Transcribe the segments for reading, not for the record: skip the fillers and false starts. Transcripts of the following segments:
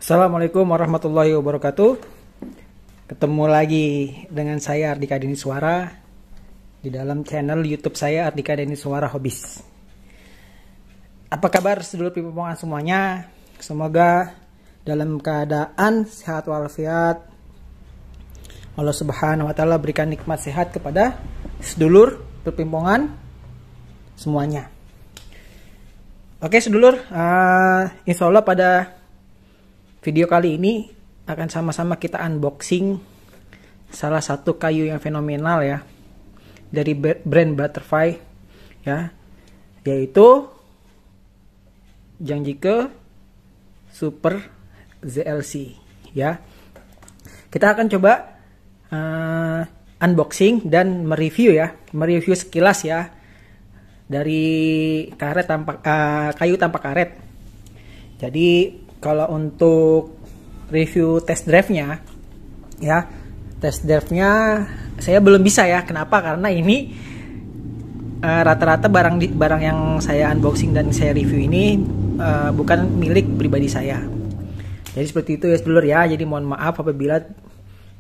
Assalamualaikum warahmatullahi wabarakatuh. Ketemu lagi dengan saya Ardika Deni Suara di dalam channel YouTube saya Ardika Deni Suara Hobis. Apa kabar sedulur pimpongan semuanya? Semoga dalam keadaan sehat walafiat. Allah Subhanahu wa taala berikan nikmat sehat kepada sedulur perpimpongan semuanya. Oke sedulur, insya Allah pada video kali ini akan sama-sama kita unboxing salah satu kayu yang fenomenal ya dari brand Butterfly ya, yaitu Janjike Super ZLC ya. Kita akan coba unboxing dan mereview sekilas ya dari karet kayu tanpa karet. Jadi kalau untuk review test drive-nya ya, test drive-nya saya belum bisa ya. Kenapa? Karena ini rata-rata barang yang saya unboxing dan saya review ini bukan milik pribadi saya. Jadi seperti itu ya sedulur ya. Jadi mohon maaf apabila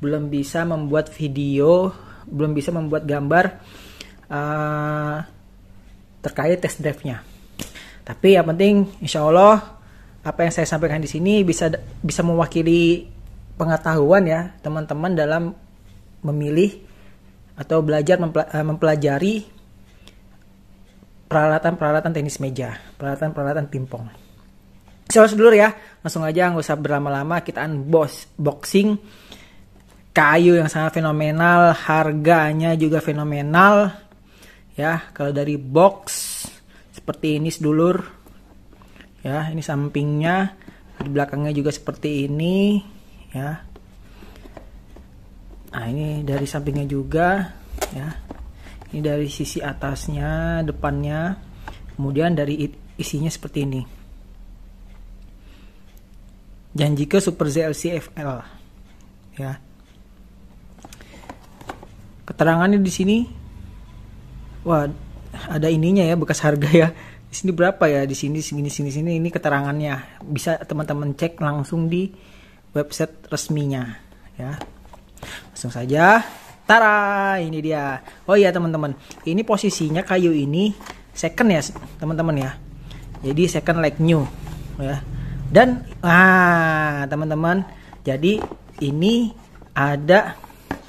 belum bisa membuat video, belum bisa membuat gambar terkait test drive-nya. Tapi yang penting insya Allah apa yang saya sampaikan di sini bisa mewakili pengetahuan ya teman-teman dalam memilih atau belajar mempelajari peralatan tenis meja, peralatan pingpong. So sedulur ya, langsung aja nggak usah berlama-lama, kita unboxing kayu yang sangat fenomenal, harganya juga fenomenal ya. Kalau dari box seperti ini sedulur ya, ini sampingnya, di belakangnya juga seperti ini ya. Nah ini dari sampingnya juga ya, ini dari sisi atasnya, depannya, kemudian dari isinya seperti ini, Janjike Super ZLC FL ya. Keterangannya di sini, wah ada ininya ya, bekas harga ya. Di sini berapa ya? Di sini sini ini keterangannya. Bisa teman-teman cek langsung di website resminya ya. Langsung saja. Tara, ini dia. Oh iya teman-teman, ini posisinya kayu ini second ya teman-teman ya. Jadi second like new ya. Dan teman-teman, jadi ini ada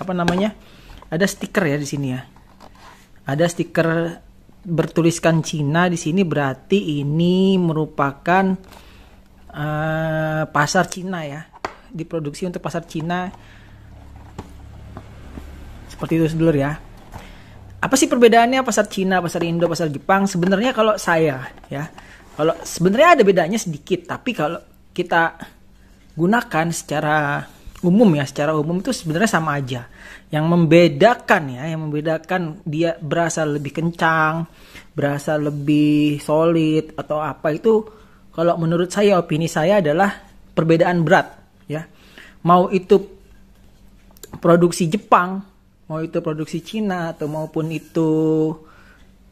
apa namanya? Ada stiker ya di sini ya. Ada stiker bertuliskan Cina di sini, berarti ini merupakan pasar Cina ya, diproduksi untuk pasar Cina seperti itu sedulur ya. Apa sih perbedaannya pasar Cina, pasar Indo, pasar Jepang? Sebenarnya kalau saya ya, kalau sebenarnya ada bedanya sedikit, tapi kalau kita gunakan secara umum ya, secara umum itu sebenarnya sama aja. Yang membedakan dia berasa lebih kencang, berasa lebih solid atau apa itu, kalau menurut saya, opini saya adalah perbedaan berat ya. Mau itu produksi Jepang, mau itu produksi Cina, atau maupun itu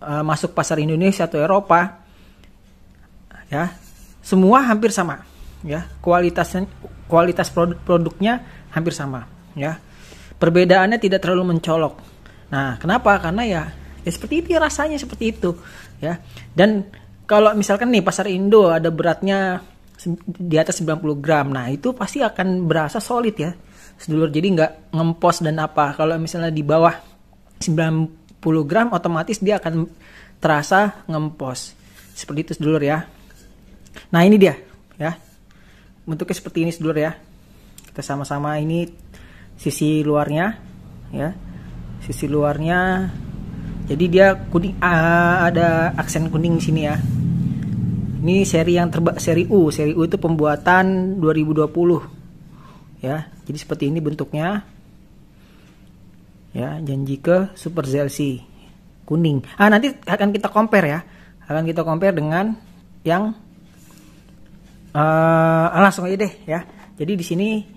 masuk pasar Indonesia atau Eropa ya, semua hampir sama ya. Kualitas produknya hampir sama ya. Perbedaannya tidak terlalu mencolok. Nah, kenapa? Karena ya seperti itu ya, rasanya seperti itu ya. Dan kalau misalkan nih pasar Indo ada beratnya di atas 90 gram, nah itu pasti akan berasa solid ya sedulur. Jadi nggak ngempos dan apa. Kalau misalnya di bawah 90 gram otomatis dia akan terasa ngempos. Seperti itu sedulur ya. Nah ini dia ya, bentuknya seperti ini sedulur ya. Kita sama-sama, ini sisi luarnya ya, sisi luarnya. Jadi dia kuning, ada aksen kuning di sini ya. Ini seri yang seri U itu pembuatan 2020 ya. Jadi seperti ini bentuknya ya, Janjike Super ZLC kuning. Nanti akan kita compare ya, akan kita compare dengan yang langsung aja deh ya. Jadi di sini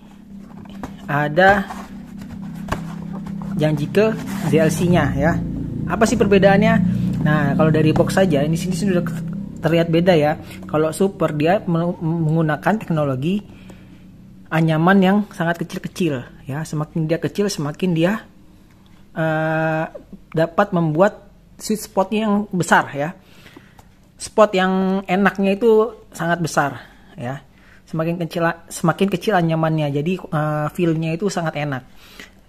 ada Janjike ZLC-nya ya. Apa sih perbedaannya? Nah, kalau dari box saja ini sini sudah terlihat beda ya. Kalau Super dia menggunakan teknologi anyaman yang sangat kecil-kecil ya. Semakin dia kecil semakin dia dapat membuat sweet spotnya yang besar ya. Spot yang enaknya itu sangat besar ya. Semakin kecil anyamannya, jadi feel-nya itu sangat enak.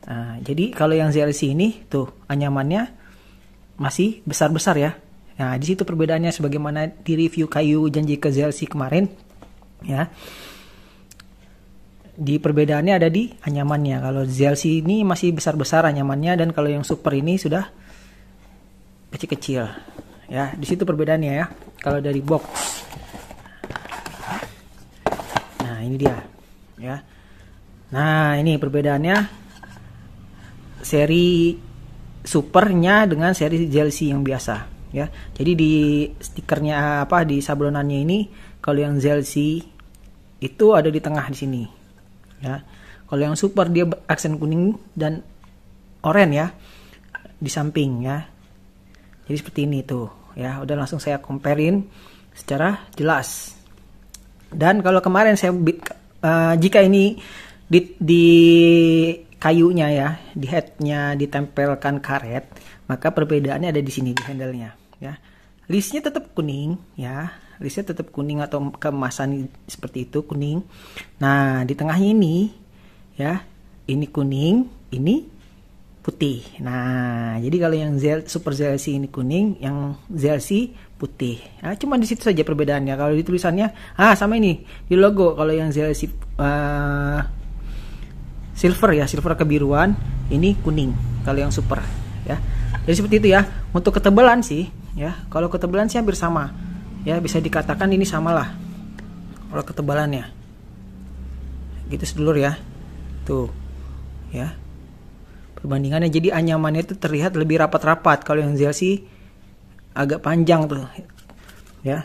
Nah, jadi kalau yang ZLC ini tuh anyamannya masih besar-besar ya. Nah, di situ perbedaannya sebagaimana di review kayu janji ke ZLC kemarin ya. Di perbedaannya ada di anyamannya. Kalau ZLC ini masih besar-besar anyamannya, dan kalau yang super ini sudah kecil-kecil. Ya, di situ perbedaannya ya. Kalau dari box. Nah, ini dia. Ya. Nah, ini perbedaannya seri supernya dengan seri ZLC yang biasa. Ya. Jadi di stikernya di sablonannya ini, kalau yang ZLC itu ada di tengah di sini. Ya. Kalau yang super dia aksen kuning dan oranye ya di samping ya. Jadi seperti ini tuh ya. Udah langsung saya comparein secara jelas. Dan kalau kemarin saya jika ini di kayunya ya, di headnya ditempelkan karet, maka perbedaannya ada di sini di handle-nya ya. Listnya tetap kuning ya. Listnya tetap kuning atau kemasan seperti itu kuning. Nah, di tengahnya ini ya, ini kuning, ini putih. Nah, jadi kalau yang Super ZLC ini kuning, yang ZLC putih. Nah, cuma di situ saja perbedaannya. Kalau di tulisannya, sama ini di logo. Kalau yang ZLC silver ya, silver kebiruan, ini kuning. Kalau yang super ya. Jadi seperti itu ya. Untuk ketebalan sih, ya. Kalau ketebalan sih hampir sama. Ya, bisa dikatakan ini samalah. Kalau ketebalannya. Gitu sedulur ya. Tuh. Ya. Perbandingannya, jadi anyamannya itu terlihat lebih rapat-rapat. Kalau yang ZLC agak panjang tuh ya.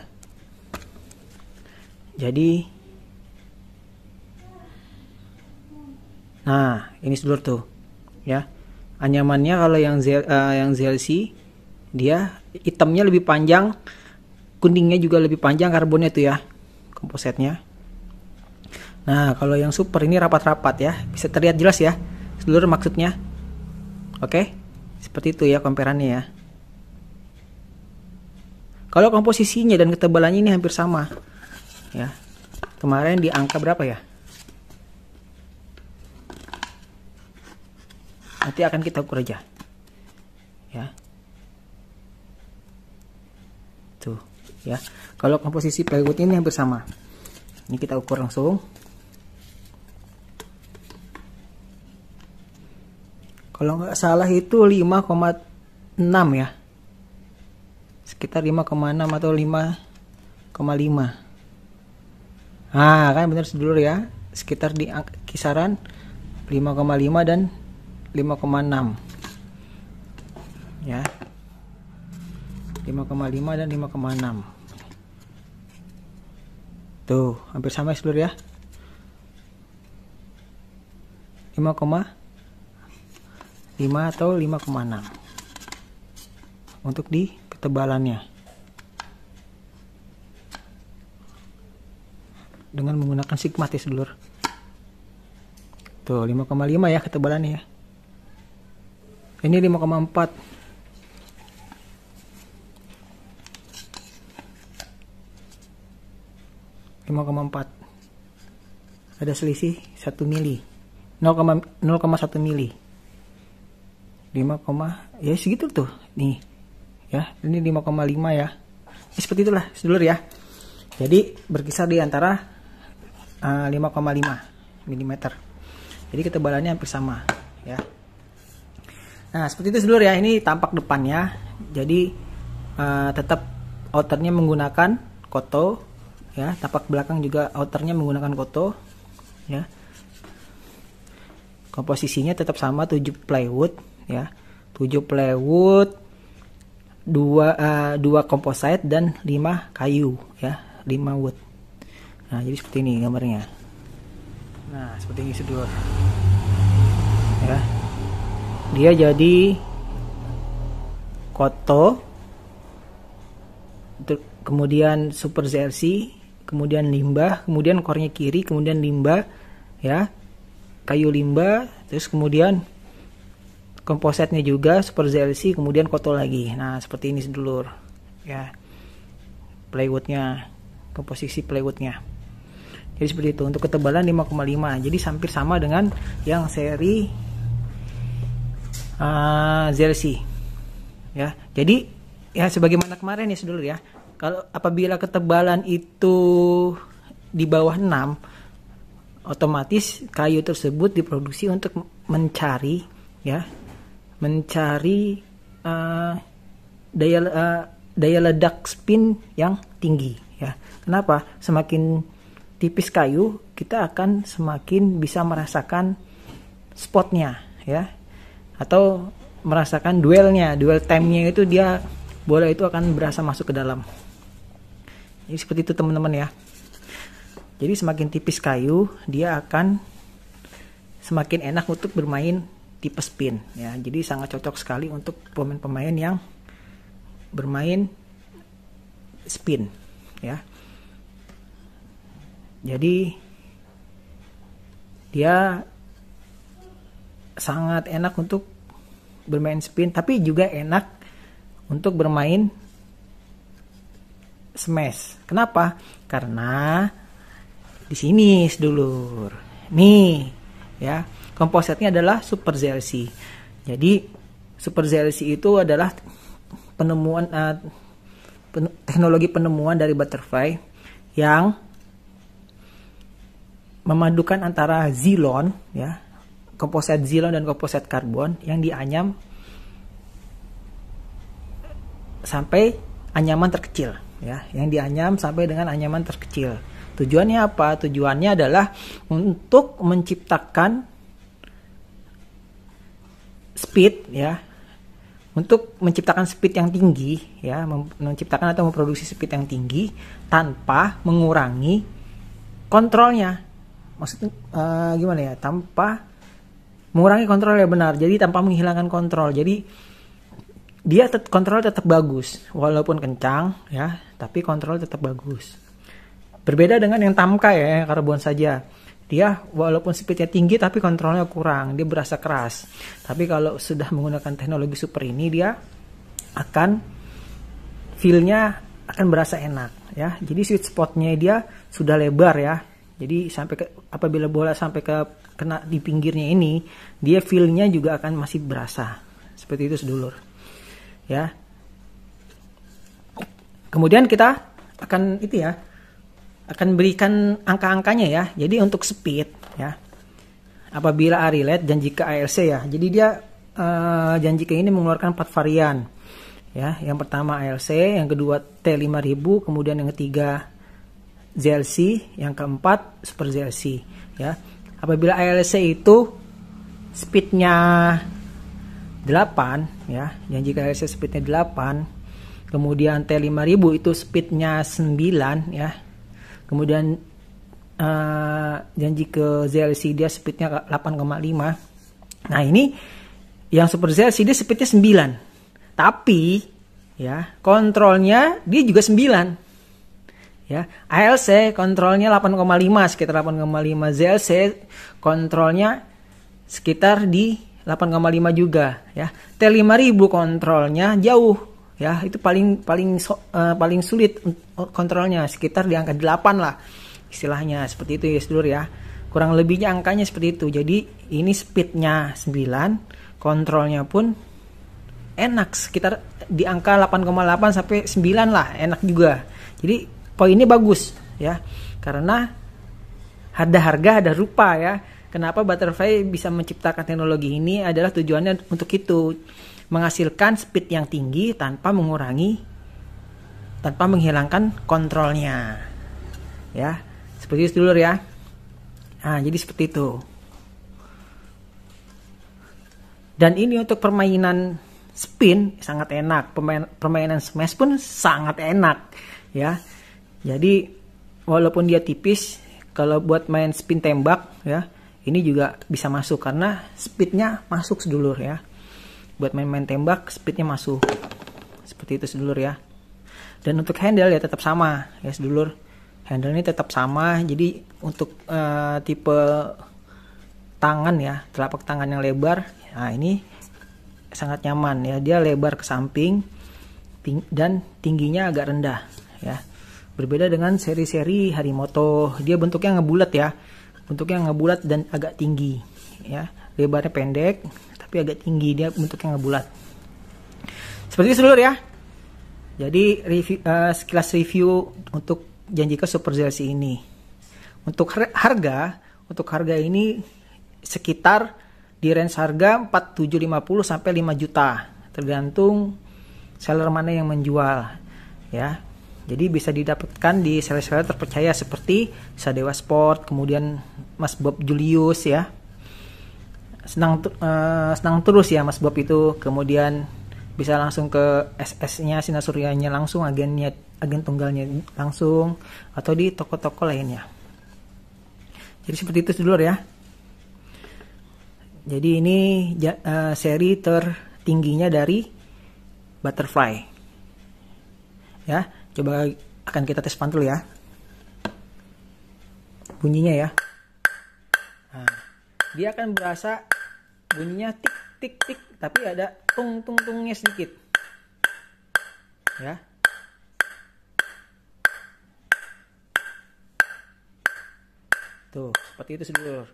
Jadi nah, ini sedulur tuh ya. Anyamannya kalau yang ZLC dia hitamnya lebih panjang, kuningnya juga lebih panjang karbonnya tuh ya, komposetnya. Nah, kalau yang super ini rapat-rapat ya, bisa terlihat jelas ya sedulur maksudnya. Oke, seperti itu ya comparannya ya. Kalau komposisinya dan ketebalannya ini hampir sama ya. Kemarin di angka berapa ya? Nanti akan kita ukur aja ya. Tuh ya. Kalau komposisi plywood ini hampir sama. Ini kita ukur langsung. Kalau nggak salah itu 5,6 ya. Sekitar 5,6 atau 5,5. Nah, kan benar sedulur ya. Sekitar di kisaran 5,5 dan 5,6. Ya. 5,5 dan 5,6. Tuh, hampir sama ya sedulur ya. 5,5 atau 5,6 untuk di ketebalannya dengan menggunakan sigma ya sedulur. Tuh 5,5 ya ketebalannya ya. Ini 5,4. Ada selisih 1 mili, 0,1 mili. 5, ya segitu tuh nih ya. Ini 5,5 ya. Seperti itulah sedulur ya. Jadi berkisar di antara 5,5 mm. Jadi ketebalannya hampir sama ya. Nah, seperti itu sedulur ya. Ini tampak depannya. Jadi tetap outernya menggunakan koto ya. Tampak belakang juga outernya menggunakan koto ya. Komposisinya tetap sama, 7 plywood ya. 7 plywood, 2 composite dan 5 kayu ya, 5 wood. Nah, jadi seperti ini gambarnya. Nah, seperti ini sedulur ya. Dia jadi koto, kemudian super ZLC, kemudian limbah, kemudian core-nya kiri, kemudian limbah, ya, kayu limba, terus kemudian komposetnya juga super ZLC, kemudian koto lagi. Nah, seperti ini sedulur, ya, plywoodnya, komposisi plywoodnya. Jadi seperti itu untuk ketebalan 5,5. Jadi hampir sama dengan yang seri ZLC, ya. Jadi ya sebagaimana kemarin ya sedulur ya. Kalau apabila ketebalan itu di bawah 6, otomatis kayu tersebut diproduksi untuk mencari daya ledak spin yang tinggi, ya. Kenapa? Semakin tipis kayu, kita akan semakin bisa merasakan spotnya, ya, atau merasakan duel time-nya itu, dia bola itu akan berasa masuk ke dalam. Jadi seperti itu teman-teman ya. Jadi semakin tipis kayu, dia akan semakin enak untuk bermain tipe spin, ya. Jadi sangat cocok sekali untuk pemain-pemain yang bermain spin, ya. Jadi dia sangat enak untuk bermain spin, tapi juga enak untuk bermain smash. Kenapa? Karena di sini sedulur, nih ya, komposetnya adalah super ZLC. Jadi super ZLC itu adalah penemuan teknologi penemuan dari Butterfly yang memadukan antara Zilon, ya, komposit Zilon dan komposit karbon yang dianyam sampai anyaman terkecil, ya, yang dianyam sampai dengan anyaman terkecil. Tujuannya apa? Tujuannya adalah untuk menciptakan speed, ya, untuk menciptakan speed yang tinggi, ya, menciptakan atau memproduksi speed yang tinggi tanpa mengurangi kontrolnya. Maksudnya gimana ya? Tanpa mengurangi kontrol, ya, benar. Jadi tanpa menghilangkan kontrol. Jadi dia kontrol tetap bagus, walaupun kencang, ya, tapi kontrol tetap bagus. Berbeda dengan yang Tamka, ya, karbon saja. Dia walaupun speednya tinggi tapi kontrolnya kurang, dia berasa keras. Tapi kalau sudah menggunakan teknologi super ini, dia akan feel-nya akan berasa enak, ya. Jadi sweet spotnya dia sudah lebar, ya. Jadi apabila bola sampai kena di pinggirnya ini, dia feel-nya juga akan masih berasa. Seperti itu sedulur, ya. Kemudian kita akan akan berikan angka-angkanya, ya. Jadi untuk speed, ya, apabila Arilet janji ke ALC, ya. Jadi dia janji ke ini mengeluarkan 4 varian, ya. Yang pertama ALC, yang kedua T5000, kemudian yang ketiga ZLC, yang keempat Super ZLC, ya. Apabila ALC itu speednya 8, ya, janji ke ALC speednya 8, kemudian T5000 itu speednya 9, ya. Kemudian janji ke ZLC dia speednya 8,5. Nah, ini yang Super ZLC dia speednya 9. Tapi, ya, kontrolnya dia juga 9. Ya, ALC kontrolnya 8,5, sekitar 8,5. ZLC kontrolnya sekitar di 8,5 juga, ya. T5000 kontrolnya jauh, ya, itu paling sulit kontrolnya, sekitar di angka 8 lah istilahnya, seperti itu ya sedulur, ya. Kurang lebihnya angkanya seperti itu. Jadi ini speednya 9, kontrolnya pun enak, sekitar di angka 8,8 sampai 9 lah, enak juga. Jadi poinnya bagus, ya, karena ada harga ada rupa, ya. Kenapa Butterfly bisa menciptakan teknologi ini adalah tujuannya untuk itu, menghasilkan speed yang tinggi tanpa menghilangkan kontrolnya, ya. Seperti itu dulu, ya. Nah, jadi seperti itu. Dan ini untuk permainan spin sangat enak, permainan smash pun sangat enak, ya. Jadi walaupun dia tipis, kalau buat main spin tembak, ya, ini juga bisa masuk karena speednya masuk sedulur, ya. Buat main-main tembak speednya masuk, seperti itu sedulur, ya. Dan untuk handle ya tetap sama, ya sedulur. Handle ini tetap sama. Jadi untuk tipe tangan ya, telapak tangan yang lebar, nah ini sangat nyaman ya. Dia lebar ke samping dan tingginya agak rendah ya. Berbeda dengan seri-seri Harimoto, dia bentuknya ngebulat ya. Bentuknya ngebulat dan agak tinggi ya. Lebarnya pendek tapi agak tinggi, dia bentuknya ngebulat. Seperti itu seluruh ya. Jadi sekilas review untuk Janjika Super ZLC ini. Untuk harga ini sekitar di range harga 4.750 sampai 5 juta, tergantung seller mana yang menjual ya. Jadi bisa didapatkan di seller-seller terpercaya seperti Sadewa Sport, kemudian Mas Bob Julius ya. Senang terus ya Mas Bob itu. Kemudian bisa langsung ke SS-nya, Sinar Suryanya langsung, agen tunggalnya langsung, atau di toko-toko lainnya. Jadi seperti itu dulu ya. Jadi ini seri tertingginya dari Butterfly ya. Coba akan kita tes pantul ya, bunyinya ya. Nah, dia akan berasa bunyinya tik tik tik, tapi ada tung tung tungnya sedikit ya. Tuh seperti itu sedulur.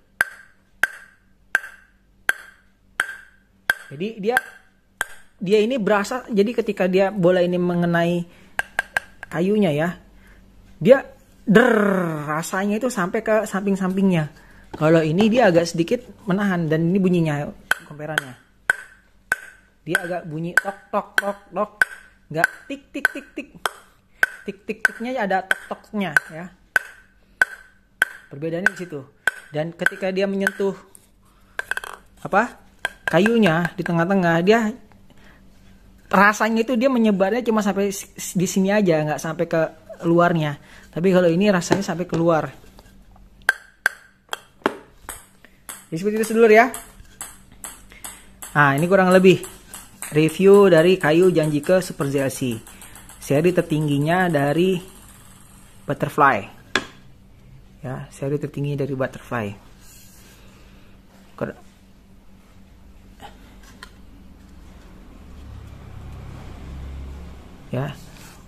Jadi dia ini berasa, jadi ketika dia bola ini mengenai kayunya ya, dia rasanya itu sampai ke samping-sampingnya. Kalau ini dia agak sedikit menahan, dan ini bunyinya komperannya. Dia agak bunyi tok tok tok tok, nggak tik tik tik tik. Tik tik tiknya ada tok toknya ya. Perbedaannya di situ. Dan ketika dia menyentuh kayunya di tengah-tengah, dia rasanya itu dia menyebarnya cuma sampai di sini aja, nggak sampai ke luarnya. Tapi kalau ini rasanya sampai keluar. Jadi seperti itu sedulur ya. Nah, ini kurang lebih review dari kayu Janjika Super ZLC, seri tertingginya dari Butterfly ya, seri tertinggi dari Butterfly. Ya,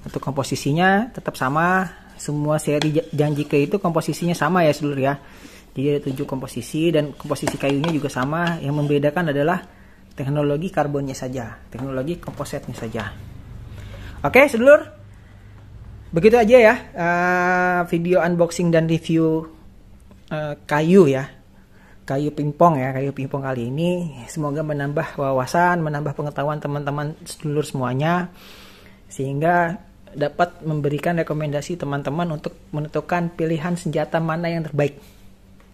untuk komposisinya tetap sama. Semua seri Janjika itu komposisinya sama ya seluruh ya. Jadi ada 7 komposisi, dan komposisi kayunya juga sama. Yang membedakan adalah teknologi karbonnya saja, teknologi kompositnya saja. Oke sedulur, begitu aja ya video unboxing dan review kayu ya, kayu pingpong ya, kayu pingpong kali ini. Semoga menambah wawasan, menambah pengetahuan teman-teman sedulur semuanya, sehingga dapat memberikan rekomendasi teman-teman untuk menentukan pilihan senjata mana yang terbaik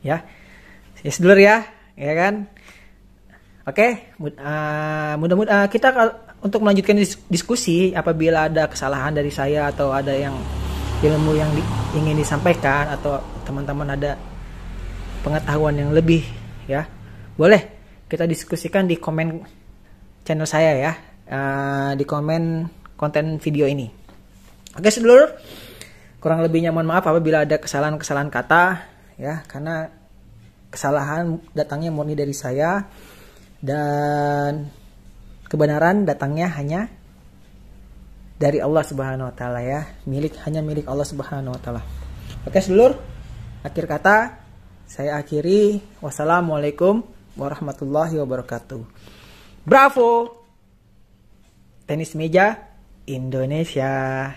ya. Ya sedulur ya kan. Oke, mudah-mudahan kita untuk melanjutkan diskusi, apabila ada kesalahan dari saya atau ada yang ilmu yang ingin disampaikan, atau teman-teman ada pengetahuan yang lebih ya, boleh kita diskusikan di komen channel saya ya, di komen konten video ini. Oke sedulur, kurang lebihnya mohon maaf apabila ada kesalahan-kesalahan kata ya, karena kesalahan datangnya murni dari saya, dan kebenaran datangnya hanya dari Allah Subhanahu wa taala ya, hanya milik Allah Subhanahu wa taala. Oke sedulur, akhir kata saya akhiri, wassalamualaikum warahmatullahi wabarakatuh. Bravo tenis meja Indonesia.